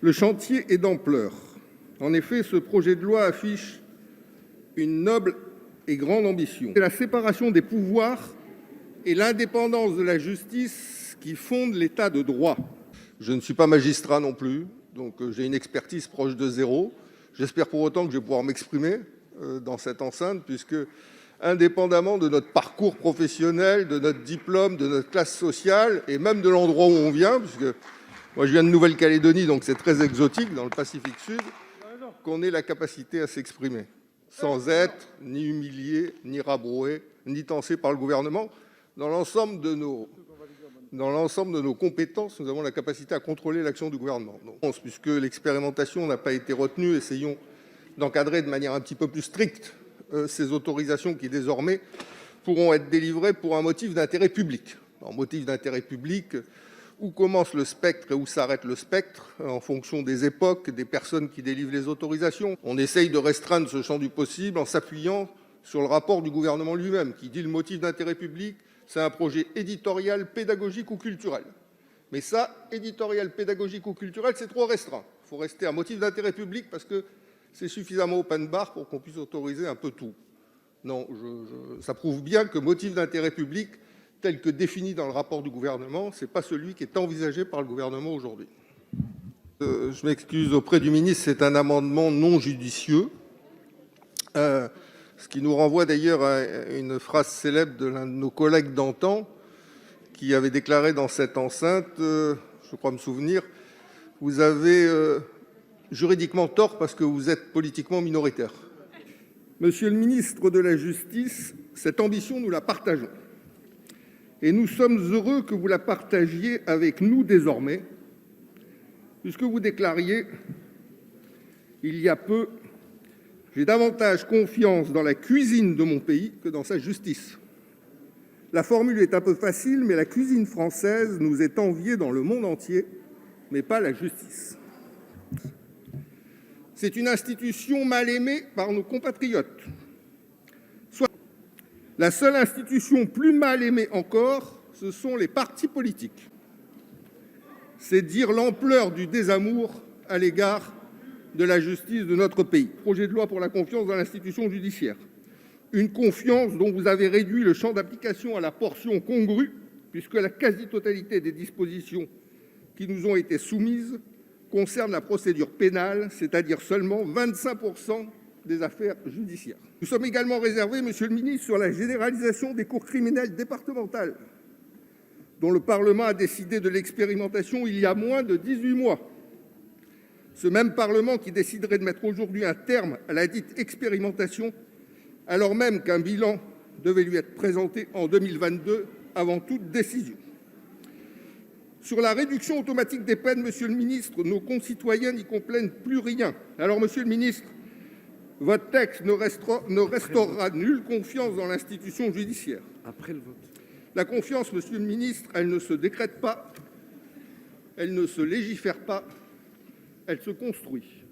Le chantier est d'ampleur. En effet, ce projet de loi affiche une noble et grande ambition. C'est la séparation des pouvoirs et l'indépendance de la justice qui fondent l'État de droit. Je ne suis pas magistrat non plus, donc j'ai une expertise proche de zéro. J'espère pour autant que je vais pouvoir m'exprimer dans cette enceinte, puisque, indépendamment de notre parcours professionnel, de notre diplôme, de notre classe sociale et même de l'endroit où on vient, puisque moi je viens de Nouvelle-Calédonie, donc c'est très exotique dans le Pacifique Sud, qu'on ait la capacité à s'exprimer, sans être ni humilié, ni rabroué, ni tensé par le gouvernement. Dans l'ensemble de nos compétences, nous avons la capacité à contrôler l'action du gouvernement. Donc, puisque l'expérimentation n'a pas été retenue, essayons d'encadrer de manière un petit peu plus stricte ces autorisations qui, désormais, pourront être délivrées pour un motif d'intérêt public. En motif d'intérêt public, où commence le spectre et où s'arrête le spectre, en fonction des époques, des personnes qui délivrent les autorisations. On essaye de restreindre ce champ du possible en s'appuyant sur le rapport du gouvernement lui-même, qui dit le motif d'intérêt public, c'est un projet éditorial, pédagogique ou culturel. Mais ça, éditorial, pédagogique ou culturel, c'est trop restreint. Il faut rester à motif d'intérêt public parce que c'est suffisamment open bar pour qu'on puisse autoriser un peu tout. Non, ça prouve bien que motif d'intérêt public, tel que défini dans le rapport du gouvernement, ce n'est pas celui qui est envisagé par le gouvernement aujourd'hui. Je m'excuse auprès du ministre, c'est un amendement non judicieux. Ce qui nous renvoie d'ailleurs à une phrase célèbre de l'un de nos collègues d'antan, qui avait déclaré dans cette enceinte, je crois me souvenir, « Vous avez juridiquement tort parce que vous êtes politiquement minoritaire ». Monsieur le ministre de la Justice, cette ambition, nous la partageons. Et nous sommes heureux que vous la partagiez avec nous désormais, puisque vous déclariez il y a peu: j'ai davantage confiance dans la cuisine de mon pays que dans sa justice. La formule est un peu facile, mais la cuisine française nous est enviée dans le monde entier, mais pas la justice. C'est une institution mal aimée par nos compatriotes. La seule institution plus mal aimée encore, ce sont les partis politiques. C'est dire l'ampleur du désamour à l'égard de la justice de notre pays. Projet de loi pour la confiance dans l'institution judiciaire. Une confiance dont vous avez réduit le champ d'application à la portion congrue, puisque la quasi-totalité des dispositions qui nous ont été soumises concernent la procédure pénale, c'est-à-dire seulement 25% des affaires judiciaires. Nous sommes également réservés, monsieur le ministre, sur la généralisation des cours criminelles départementales, dont le Parlement a décidé de l'expérimentation il y a moins de 18 mois. Ce même Parlement qui déciderait de mettre aujourd'hui un terme à la dite expérimentation, alors même qu'un bilan devait lui être présenté en 2022 avant toute décision. Sur la réduction automatique des peines, monsieur le ministre, nos concitoyens n'y comprennent plus rien. Alors, monsieur le ministre, votre texte ne restaurera nulle confiance dans l'institution judiciaire. Après le vote. La confiance, monsieur le ministre, elle ne se décrète pas, elle ne se légifère pas, elle se construit.